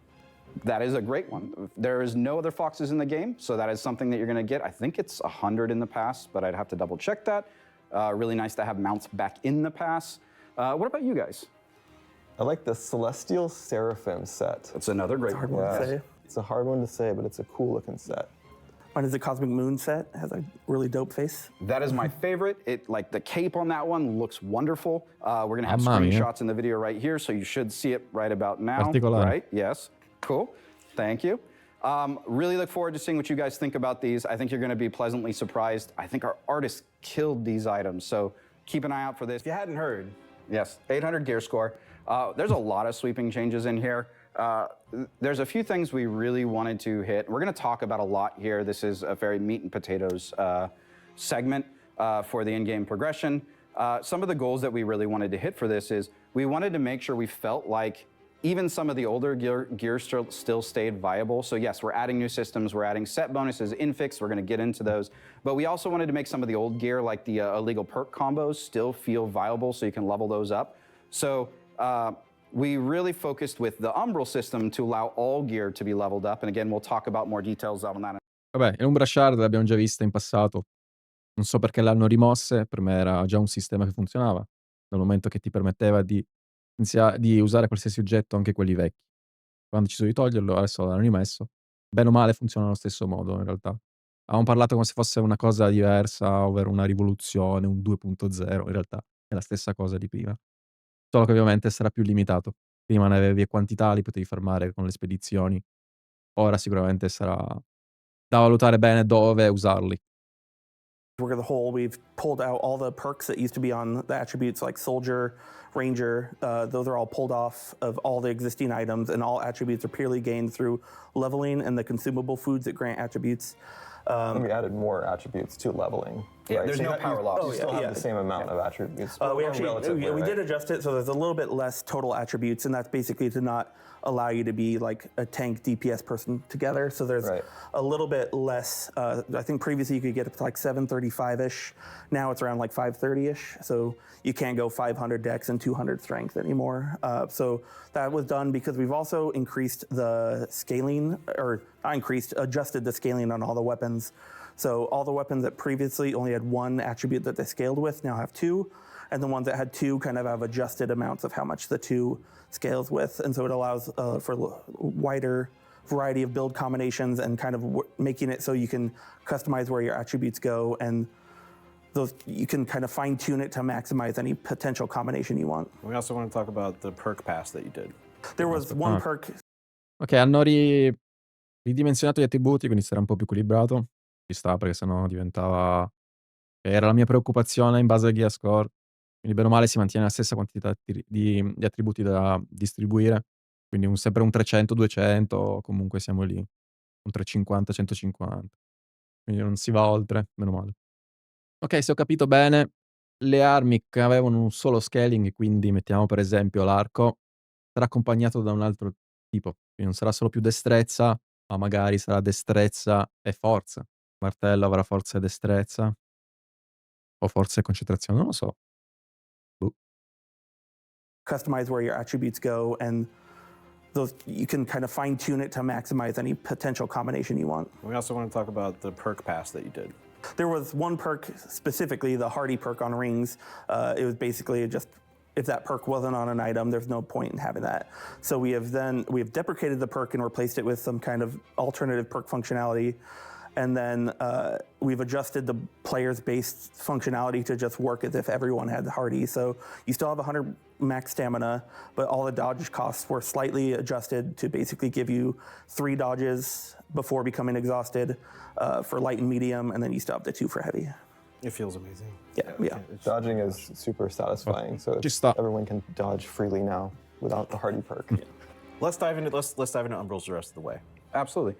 That is a great one. There is no other foxes in the game, so that is something that you're going to get. I think it's 100 in the pass, but I'd have to double check that. Really nice to have mounts back in the pass. What about you guys? I like the Celestial Seraphim set. That's another great one. Hard one to say. It's a hard one to say, but it's a cool looking set. Mine is the Cosmic Moon set. It has a really dope face. That is my favorite. Like the cape on that one looks wonderful. We're gonna have Mamma mia. screenshots in the video right here, so you should see it right about now. Particolare. Right? Yes. Cool. Thank you. Really look forward to seeing what you guys think about these. I think you're gonna be pleasantly surprised. I think our artists killed these items, so keep an eye out for this. If you hadn't heard. Yes, 800 gear score. There's a lot of sweeping changes in here. There's a few things we really wanted to hit. We're going to talk about a lot here. This is a very meat and potatoes segment for the in-game progression. Some of the goals that we really wanted to hit for this is we wanted to make sure we felt like even some of the older gear still stayed viable. So yes, we're adding new systems, we're adding set bonuses, infix, we're going to get into those. But we also wanted to make some of the old gear, like the illegal perk combos, still feel viable so you can level those up. So we really focused with the umbral system to allow all gear to be leveled up. And again, we'll talk about more details on that. Vabbè, le Umbra Shard le abbiamo già viste in passato. Non so perché l'hanno rimosse, per me era già un sistema che funzionava, dal momento che ti permetteva di usare qualsiasi oggetto, anche quelli vecchi. Quando ci sono di toglierlo, adesso l'hanno rimesso. Bene o male funziona allo stesso modo in realtà. Avevamo parlato come se fosse una cosa diversa, ovvero una rivoluzione, un 2.0, in realtà è la stessa cosa di prima. Solo che ovviamente sarà più limitato. Prima ne avevi quantità, li potevi farmare con le spedizioni. Ora sicuramente sarà da valutare bene dove usarli. We're the whole, we've pulled out all the perks that used to be on the attributes like Soldier, Ranger. Those are all pulled off of all the existing items, and all attributes are purely gained through leveling and the consumable foods that grant attributes. And we added more attributes to leveling. Yeah, right? there's So no power loss. You still have the same amount of attributes. We relatively, did adjust it, so there's a little bit less total attributes, and that's basically to not allow you to be like a tank DPS person together. So there's a little bit less. I think previously you could get up to like 735-ish. Now it's around like 530-ish. So you can't go 500 dex and 200 strength anymore. So that was done because we've also increased the scaling, or not increased, adjusted the scaling on all the weapons. So all the weapons that previously only had one attribute that they scaled with now have two, and the ones that had two kind of have adjusted amounts of how much the two scales with, and so it allows for wider variety of build combinations and kind of making it so you can customize where your attributes go, and those you can kind of fine tune it to maximize any potential combination you want. We also want to talk about the perk pass that you did. There was one perk. Ok, hanno ridimensionato gli attributi, quindi sarà un po' più equilibrato. Ci sta, perché sennò diventava... Era la mia preoccupazione in base al gear score. Quindi bene o male si mantiene la stessa quantità di attributi da distribuire. Quindi sempre un 300-200, comunque siamo lì. Un 350-150. Quindi non si va oltre, meno male. Ok, se ho capito bene, le armi che avevano un solo scaling, quindi mettiamo per esempio l'arco, sarà accompagnato da un altro tipo. Quindi non sarà solo più destrezza, ma magari sarà destrezza e forza. Martello avrà forza e destrezza. O forza e concentrazione, non lo so. Customize where your attributes go, and those you can kind of fine tune it to maximize any potential combination you want. We also want to talk about the perk pass that you did. There was one perk specifically, the Hardy perk on rings. It was basically just if that perk wasn't on an item, there's no point in having that. So we have deprecated the perk and replaced it with some kind of alternative perk functionality. And then we've adjusted the player's base functionality to just work as if everyone had Hardy. So you still have 100 max stamina, but all the dodge costs were slightly adjusted to basically give you 3 dodges before becoming exhausted for light and medium, and then you still have the 2 for heavy. It feels amazing. Yeah. Dodging is super satisfying, so everyone can dodge freely now without the Hardy perk. Yeah. Let's dive into Umbrals the rest of the way. Absolutely.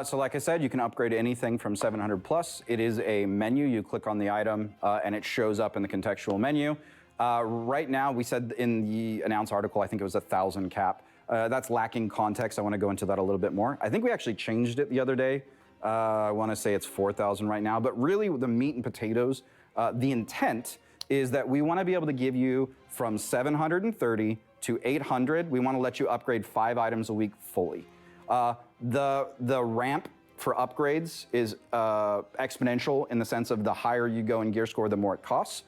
So like I said, you can upgrade anything from 700 plus. It is a menu. You click on the item and it shows up in the contextual menu. Right now, we said in the announced article, I think it was 1,000 cap. That's lacking context. I want to go into that a little bit more. I think we actually changed it the other day. I want to say it's 4,000 right now, but really the meat and potatoes, the intent is that we want to be able to give you from 730 to 800. We want to let you upgrade 5 items a week fully. The ramp for upgrades is exponential in the sense of the higher you go in gear score, the more it costs.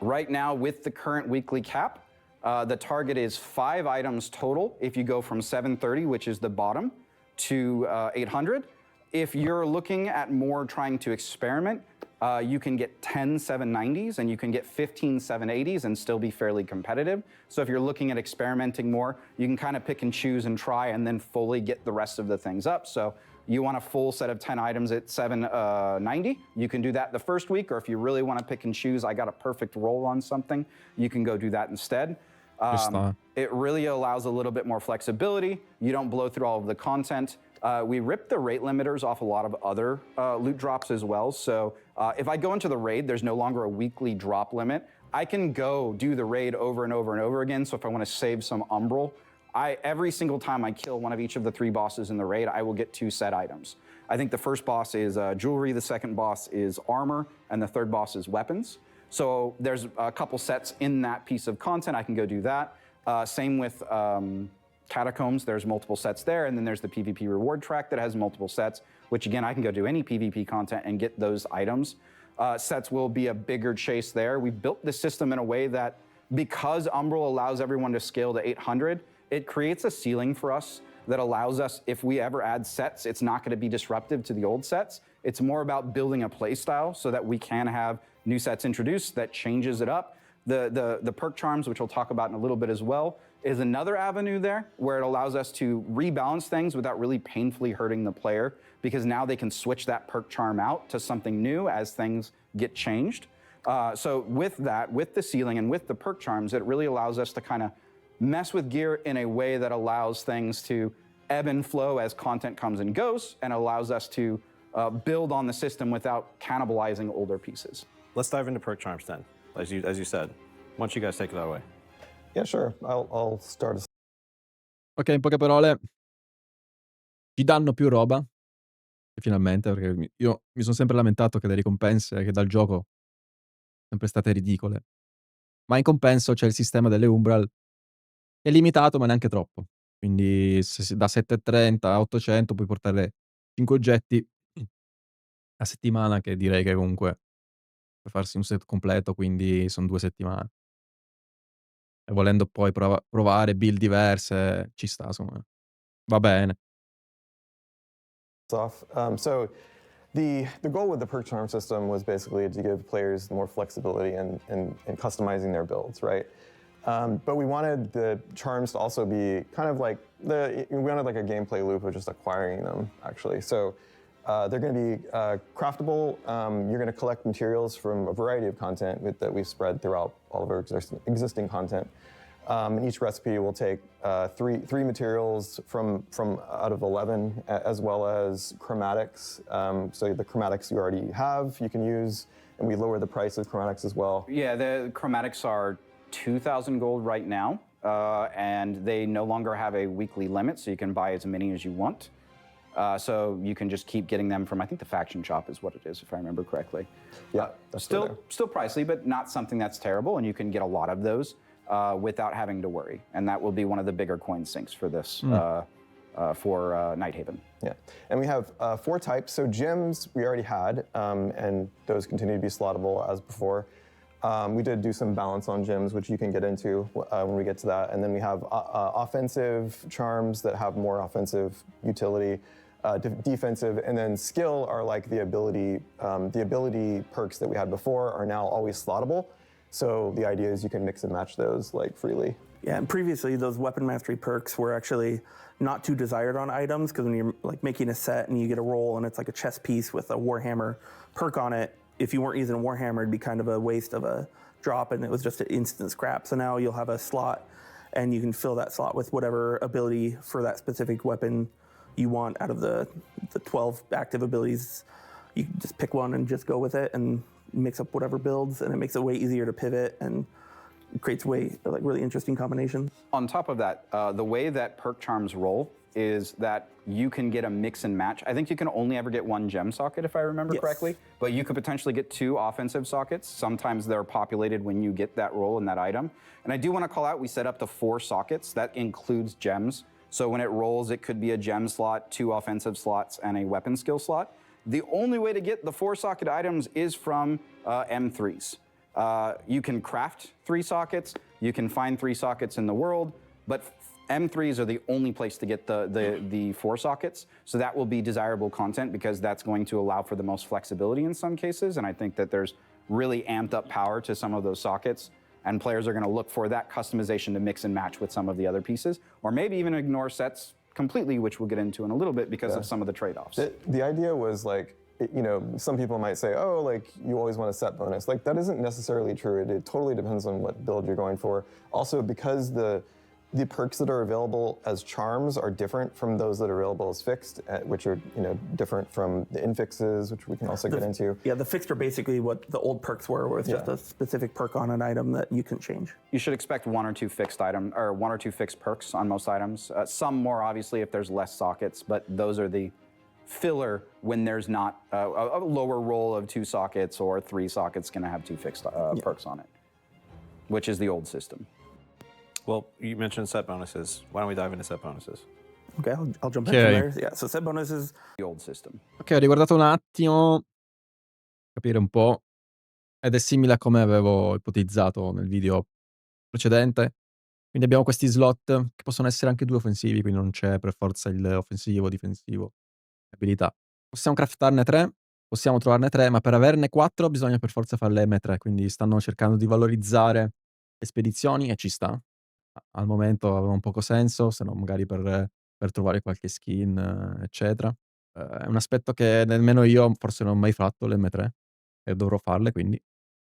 Right now, with the current weekly cap, the target is 5 items total if you go from 730, which is the bottom, to 800. If you're looking at more trying to experiment, you can get 10 790s and you can get 15 780s and still be fairly competitive. So if you're looking at experimenting more, you can kind of pick and choose and try and then fully get the rest of the things up. So you want a full set of 10 items at 790, you can do that the first week, or if you really want to pick and choose, I got a perfect roll on something, you can go do that instead. It really allows a little bit more flexibility. You don't blow through all of the content. We ripped the rate limiters off a lot of other loot drops as well. So if I go into the raid, there's no longer a weekly drop limit. I can go do the raid over and over and over again. So if I want to save some umbral, every single time I kill one of each of the 3 bosses in the raid, I will get 2 set items. I think the first boss is jewelry, the second boss is armor, and the third boss is weapons. So there's a couple sets in that piece of content. I can go do that. Same with Catacombs, there's multiple sets there, and then there's the PvP reward track that has multiple sets, which again, I can go do any PvP content and get those items. Sets will be a bigger chase there. We built the system in a way that because Umbral allows everyone to scale to 800, it creates a ceiling for us that allows us, if we ever add sets, it's not going to be disruptive to the old sets. It's more about building a play style so that we can have new sets introduced that changes it up. The perk charms, which we'll talk about in a little bit as well, is another avenue there where it allows us to rebalance things without really painfully hurting the player, because now they can switch that perk charm out to something new as things get changed. So with that, with the ceiling and with the perk charms, it really allows us to kind of mess with gear in a way that allows things to ebb and flow as content comes and goes, and allows us to build on the system without cannibalizing older pieces. Let's dive into perk charms then, as you said. Why don't you guys take that away? Yeah, sure. I'll start us. Ok, in poche parole, ci danno più roba, finalmente, perché io mi sono sempre lamentato che le ricompense che dà il gioco sono sempre state ridicole. Ma in compenso c'è il sistema delle Umbral, che è limitato ma neanche troppo. Quindi da 7,30 a 800 puoi portare 5 oggetti a settimana, che direi che comunque per farsi un set completo, quindi son 2 settimane. E volendo poi provare build diverse, ci sta, insomma. Va bene. Off. So the goal with the perk charm system was basically to give players more flexibility in customizing their builds, right? But we wanted the charms to also be kind of like we wanted like a gameplay loop of just acquiring them, actually. So they're going to be craftable. You're going to collect materials from a variety of content that we've spread throughout all of our existing content. And each recipe will take three materials from out of 11, as well as chromatics. So the chromatics you already have, you can use, and we lower the price of chromatics as well. Yeah, the chromatics are 2,000 gold right now, and they no longer have a weekly limit, so you can buy as many as you want. So you can just keep getting them from, I think the faction shop is what it is, if I remember correctly. Yeah, still pricey, but not something that's terrible, and you can get a lot of those without having to worry. And that will be one of the bigger coin sinks for this, for Nighthaven. Yeah, and we have 4 types. So gems we already had, and those continue to be slottable as before. We did do some balance on gems, which you can get into when we get to that. And then we have offensive charms that have more offensive utility, defensive, and then skill are like the ability perks that we had before are now always slottable. So the idea is you can mix and match those like freely. Yeah, and previously those weapon mastery perks were actually not too desired on items, because when you're like making a set and you get a roll and it's like a chess piece with a Warhammer perk on it, if you weren't using a Warhammer, it'd be kind of a waste of a drop, and it was just an instant scrap. So now you'll have a slot, and you can fill that slot with whatever ability for that specific weapon you want out of the 12 active abilities. You can just pick one and just go with it and mix up whatever builds, and it makes it way easier to pivot and it creates like really interesting combinations. On top of that, the way that perk charms roll is that you can get a mix and match. I think you can only ever get 1 gem socket, if I remember correctly, but you could potentially get 2 offensive sockets. Sometimes they're populated when you get that roll in that item. And I do want to call out, we set up to 4 sockets. That includes gems. So when it rolls, it could be a gem slot, 2 offensive slots, and a weapon skill slot. The only way to get the 4 socket items is from M3s. You can craft 3 sockets, you can find 3 sockets in the world, but M3s are the only place to get the 4 sockets. So that will be desirable content, because that's going to allow for the most flexibility in some cases. And I think that there's really amped up power to some of those sockets, and players are going to look for that customization to mix and match with some of the other pieces, or maybe even ignore sets completely, which we'll get into in a little bit because of some of the trade-offs. The idea was like, you know, some people might say, oh, like you always want a set bonus. Like that isn't necessarily true. It totally depends on what build you're going for. Also, because the perks that are available as charms are different from those that are available as fixed, which are, you know, different from the infixes, which we can also get into. Yeah, the fixed are basically what the old perks were, where it's just a specific perk on an item that you can change. You should expect 1 or 2 fixed or 1 or 2 fixed perks on most items. Some more obviously if there's less sockets, but those are the filler when there's not a lower roll of 2 sockets or 3 sockets going to have 2 fixed perks on it, which is the old system. Well, you mentioned set bonuses. Why don't we dive into set bonuses? Okay, I'll jump in from there. Yeah, so set bonuses. The old system. Ok, ho riguardato un attimo, capire un po', ed è simile a come avevo ipotizzato nel video precedente. Quindi abbiamo questi slot che possono essere anche 2 offensivi, quindi non c'è per forza il offensivo, difensivo, abilità. Possiamo craftarne 3, possiamo trovarne 3, ma per averne 4 bisogna per forza farle M3, quindi stanno cercando di valorizzare le spedizioni e ci sta. al momento avevano poco senso, se non magari per trovare qualche skin, eccetera. È un aspetto che nemmeno io forse non ho mai fatto l'M3 e dovrò farle, quindi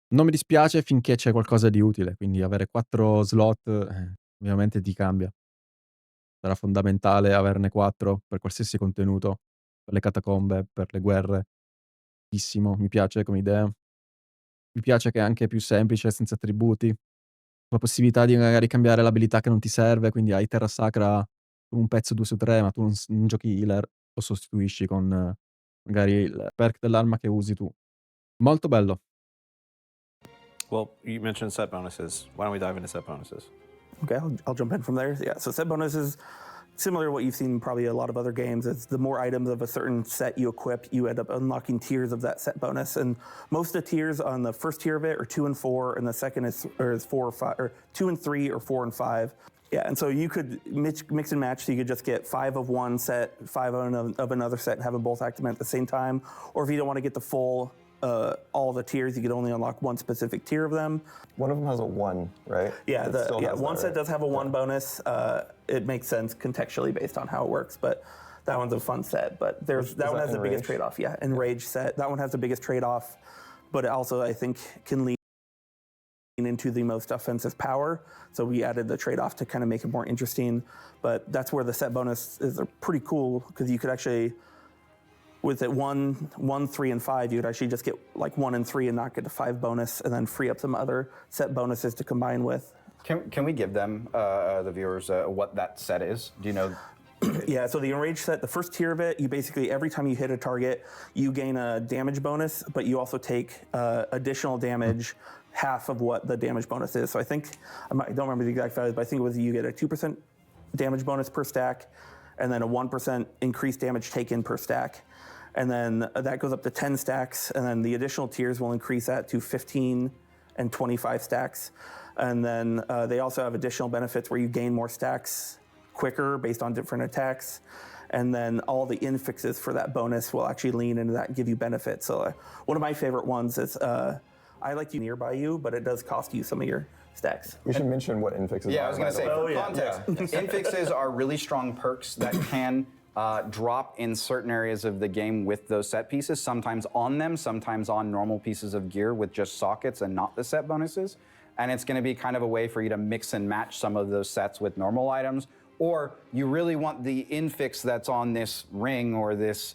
non mi dispiace finché c'è qualcosa di utile, quindi avere 4 slot, ovviamente ti cambia. Sarà fondamentale averne 4 per qualsiasi contenuto, per le catacombe, per le guerre. Mi piace come idea. Mi piace che è anche più semplice, senza attributi. La possibilità di magari cambiare l'abilità che non ti serve, quindi hai terra sacra con un pezzo 2 su 3, ma tu non giochi healer, lo sostituisci con magari il perk dell'arma che usi tu. Molto bello. Well, you mentioned set bonuses. Why don't we dive into set bonuses? Okay, I'll jump in from there. Yeah, so set bonuses, similar to what you've seen in probably a lot of other games, it's the more items of a certain set you equip, you end up unlocking tiers of that set bonus. And most of the tiers on the first tier of it are 2 and 4, and the second is 4 or 5, or 2 and 3, or 4 and 5. Yeah, and so you could mix and match, so you could just get 5 of one set, 5 of another set, and have them both activate at the same time. Or if you don't want to get the full all the tiers, you could only unlock one specific tier of them. One of them has a 1, right? Yeah, one set does have a 1 bonus. It makes sense contextually based on how it works, but that one's a fun set. But that one has the biggest trade-off. Yeah, Enrage set. That one has the biggest trade-off, but it also, I think, can lean into the most offensive power. So we added the trade-off to kind of make it more interesting. But that's where the set bonus is pretty cool, because you could actually, with it 1, 3, and 5, you would actually just get like 1 and 3 and not get the 5 bonus, and then free up some other set bonuses to combine with. Can we give them, the viewers, what that set is? Do you know? Yeah, so the Enrage set, the first tier of it, you basically, every time you hit a target, you gain a damage bonus, but you also take additional damage, half of what the damage bonus is. So I think, I don't remember the exact values, but I think it was you get a 2% damage bonus per stack, and then a 1% increased damage taken per stack. And then that goes up to 10 stacks, and then the additional tiers will increase that to 15 and 25 stacks. And then they also have additional benefits where you gain more stacks quicker based on different attacks. And then all the infixes for that bonus will actually lean into that and give you benefits. So one of my favorite ones is I like you nearby you, but it does cost you some of your stacks. We should mention what infixes are. Yeah, I was going to say, for context, infixes are really strong perks that can drop in certain areas of the game with those set pieces, sometimes on them, sometimes on normal pieces of gear with just sockets and not the set bonuses. And it's going to be kind of a way for you to mix and match some of those sets with normal items. Or you really want the infix that's on this ring or this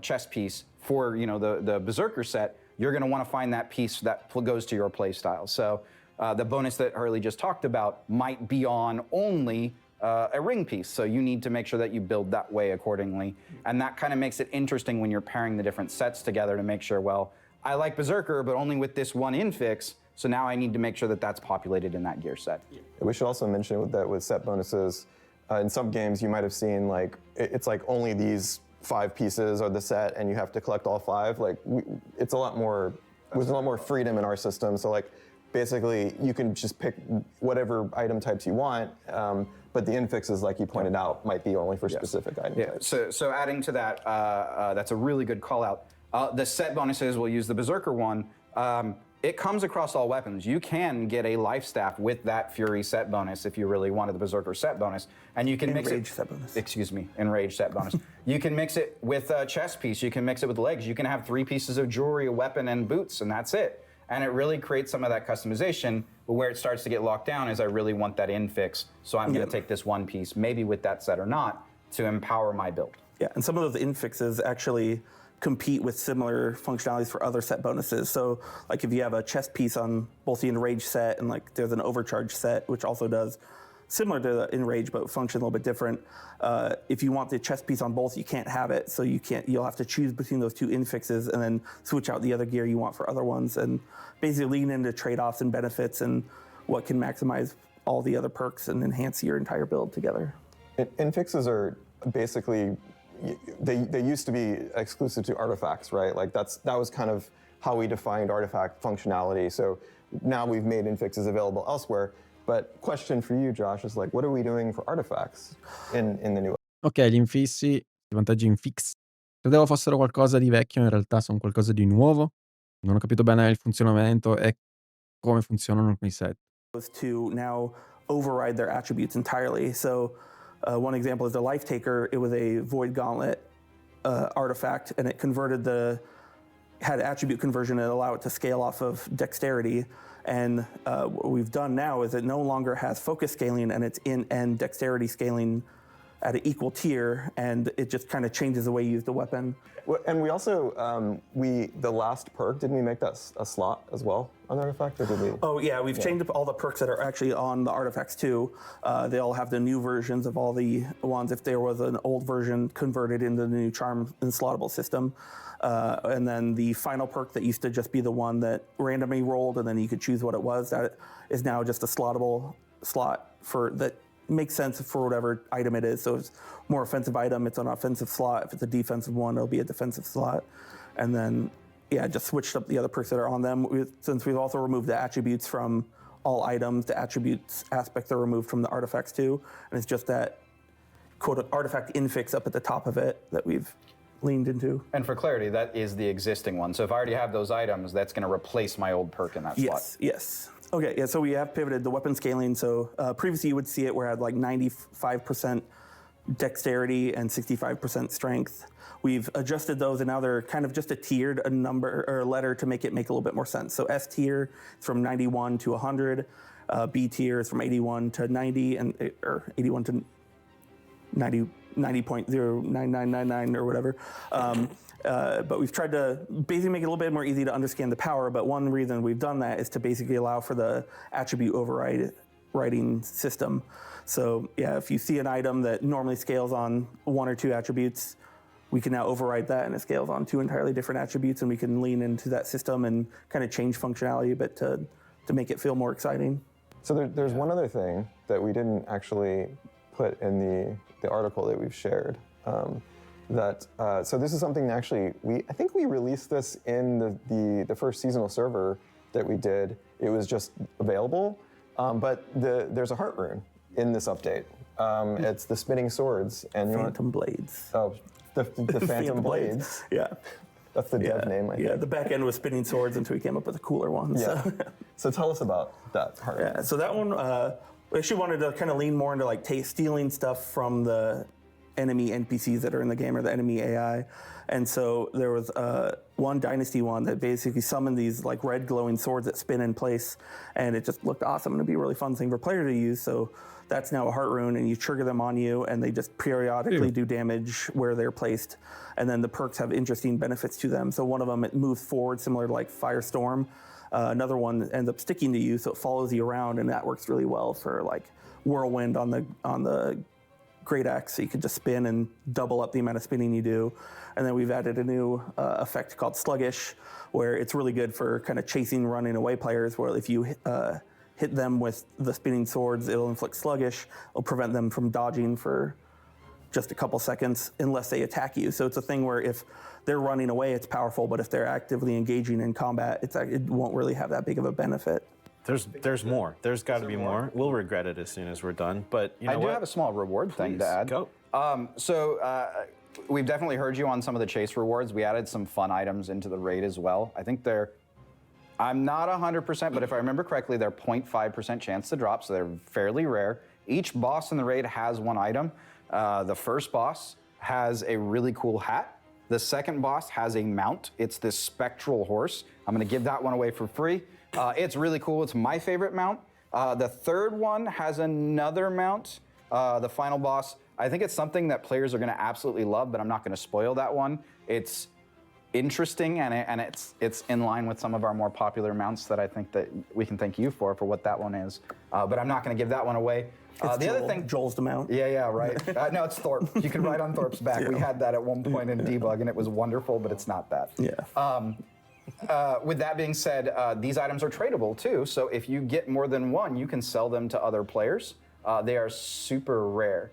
chest piece for the Berserker set, you're going to want to find that piece that goes to your play style. So the bonus that Hurley just talked about might be on only a ring piece, so you need to make sure that you build that way accordingly. And that kind of makes it interesting when you're pairing the different sets together to make sure, well, I like Berserker, but only with this one infix, so now I need to make sure that that's populated in that gear set. We should also mention that with set bonuses, in some games you might have seen it's like only these 5 pieces are the set and you have to collect all 5. It's a lot more, there's a lot more freedom in our system, so basically you can just pick whatever item types you want, but the infixes, like you pointed out, might be only for specific item types. So adding to that, that's a really good call out. The set bonuses, we'll use the Berserker one. It comes across all weapons. You can get a life staff with that Fury set bonus if you really wanted the Berserker set bonus, and you can mix it. Set bonus. Excuse me, Enrage set bonus. You can mix it with a chest piece. You can mix it with legs. You can have 3 pieces of jewelry, a weapon, and boots, and that's it. And it really creates some of that customization, but where it starts to get locked down is I really want that infix, so I'm going to take this one piece, maybe with that set or not, to empower my build. Yeah, and some of those infixes actually compete with similar functionalities for other set bonuses. So like if you have a chest piece on both the Enrage set and there's an Overcharge set, which also does similar to the Enrage but function a little bit different. If you want the chest piece on both, you can't have it, so you'll have to choose between those 2 infixes and then switch out the other gear you want for other ones, and basically lean into trade-offs and benefits and what can maximize all the other perks and enhance your entire build together. Infixes are basically, they used to be exclusive to artifacts, right? That was kind of how we defined artifact functionality. So now we've made infixes available elsewhere. But question for you, Josh, is what are we doing for artifacts in the new? Ok, gli infissi, i vantaggi infix. Credevo fossero qualcosa di vecchio, in realtà sono qualcosa di nuovo. Non ho capito bene il funzionamento e come funzionano i set. To now override their attributes entirely. So one example is the Life Taker. It was a Void Gauntlet artifact, and it had attribute conversion that allow it to scale off of dexterity. And what we've done now is it no longer has focus scaling, and it's and dexterity scaling at an equal tier, and it just kind of changes the way you use the weapon. Well, and we also, the last perk, didn't we make that a slot as well on the artifact, or did we? Oh yeah, we've changed up all the perks that are actually on the artifacts too. They all have the new versions of all the ones. If there was an old version converted into the new charm and slottable system. And then the final perk that used to just be the one that randomly rolled and then you could choose what it was, that is now just a slottable slot that makes sense for whatever item it is. So if it's a more offensive item, it's an offensive slot. If it's a defensive one, it'll be a defensive slot. And then, yeah, just switched up the other perks that are on them. Since we've also removed the attributes from all items, the attributes aspects are removed from the artifacts too. And it's just that quote artifact infix up at the top of it that we've leaned into. And for clarity, that is the existing one. So if I already have those items, that's going to replace my old perk in that slot. Yes. Okay, yeah, so we have pivoted the weapon scaling. So previously you would see it where it had like 95% dexterity and 65% strength. We've adjusted those, and now they're kind of just a number or a letter to make it make a little bit more sense. So S tier is from 91 to 100. B tier is from 81 to 90, or 81 to 90.09999 or whatever. But we've tried to basically make it a little bit more easy to understand the power, but one reason we've done that is to basically allow for the attribute overriding system. So yeah, if you see an item that normally scales on 1 or 2 attributes, we can now override that and it scales on 2 entirely different attributes, and we can lean into that system and kind of change functionality a bit to make it feel more exciting. So there's one other thing that we didn't actually put in the article that we've shared. So this is something that actually I think we released this in the first seasonal server that we did. It was just available, but there's a heart rune in this update. It's the spinning swords and Phantom Blades. Oh, the Phantom Blades. Yeah. That's the dev name, I think. Yeah, the back end was spinning swords until we came up with a cooler one. Yeah. So tell us about that heart rune. Yeah, so that one, we actually wanted to kind of lean more into like stealing stuff from the enemy NPCs that are in the game, or the enemy AI. And so there was one Dynasty one that basically summoned these like red glowing swords that spin in place, and it just looked awesome, and it'd be a really fun thing for players to use. So that's now a heart rune, and you trigger them on you, and they just periodically do damage where they're placed. And then the perks have interesting benefits to them. So one of them, it moves forward, similar to like Firestorm. Another one ends up sticking to you, so it follows you around, and that works really well for like Whirlwind on the Great Axe, so you can just spin and double up the amount of spinning you do. And then we've added a new effect called Sluggish, where it's really good for kind of chasing, running away players, where if you hit them with the spinning swords, it'll inflict Sluggish. It'll prevent them from dodging for just a couple seconds unless they attack you. So it's a thing where if they're running away, it's powerful, but if they're actively engaging in combat, it won't really have that big of a benefit. There's more. There's got to be more. We'll regret it as soon as we're done. But you know I do have a small reward thing to add. Go. We've definitely heard you on some of the chase rewards. We added some fun items into the raid as well. I think I'm not 100%, but if I remember correctly, they're 0.5% chance to drop, so they're fairly rare. Each boss in the raid has one item. The first boss has a really cool hat. The second boss has a mount. It's this spectral horse. I'm gonna give that one away for free. It's really cool. It's my favorite mount. The third one has another mount. The final boss, I think it's something that players are gonna absolutely love, but I'm not gonna spoil that one. It's interesting, and it's in line with some of our more popular mounts that I think that we can thank you for what that one is. But I'm not gonna give that one away. The other thing, Joel's the mount. Yeah, right. No, it's Thorpe. You can ride on Thorpe's back. Yeah. We had that at one point in debug, and it was wonderful, but it's not that. Yeah. With that being said, these items are tradable too. So if you get more than one, you can sell them to other players. They are super rare.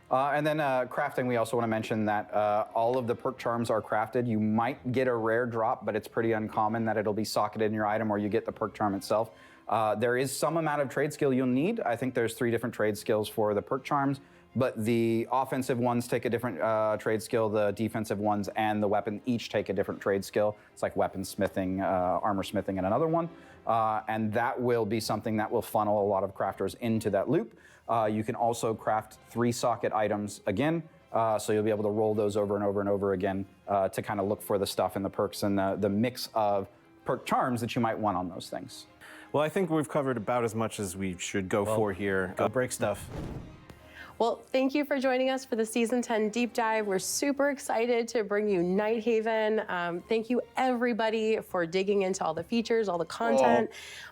And then crafting, we also want to mention that all of the perk charms are crafted. You might get a rare drop, but it's pretty uncommon that it'll be socketed in your item or you get the perk charm itself. There is some amount of trade skill you'll need. I think there's 3 different trade skills for the perk charms, but the offensive ones take a different trade skill. The defensive ones and the weapon each take a different trade skill. It's like weapon smithing, armor smithing, and another one. And that will be something that will funnel a lot of crafters into that loop. You can also craft 3-socket items again, so you'll be able to roll those over and over and over again to kind of look for the stuff and the perks and the mix of perk charms that you might want on those things. Well, I think we've covered about as much as we should go for here. Go break stuff. Well, thank you for joining us for the Season 10 Deep Dive. We're super excited to bring you Nighthaven. Thank you, everybody, for digging into all the features, all the content.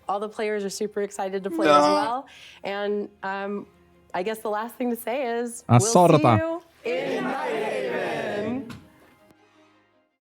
All the players are super excited to play as well. And I guess the last thing to say is, we'll see you in Nighthaven.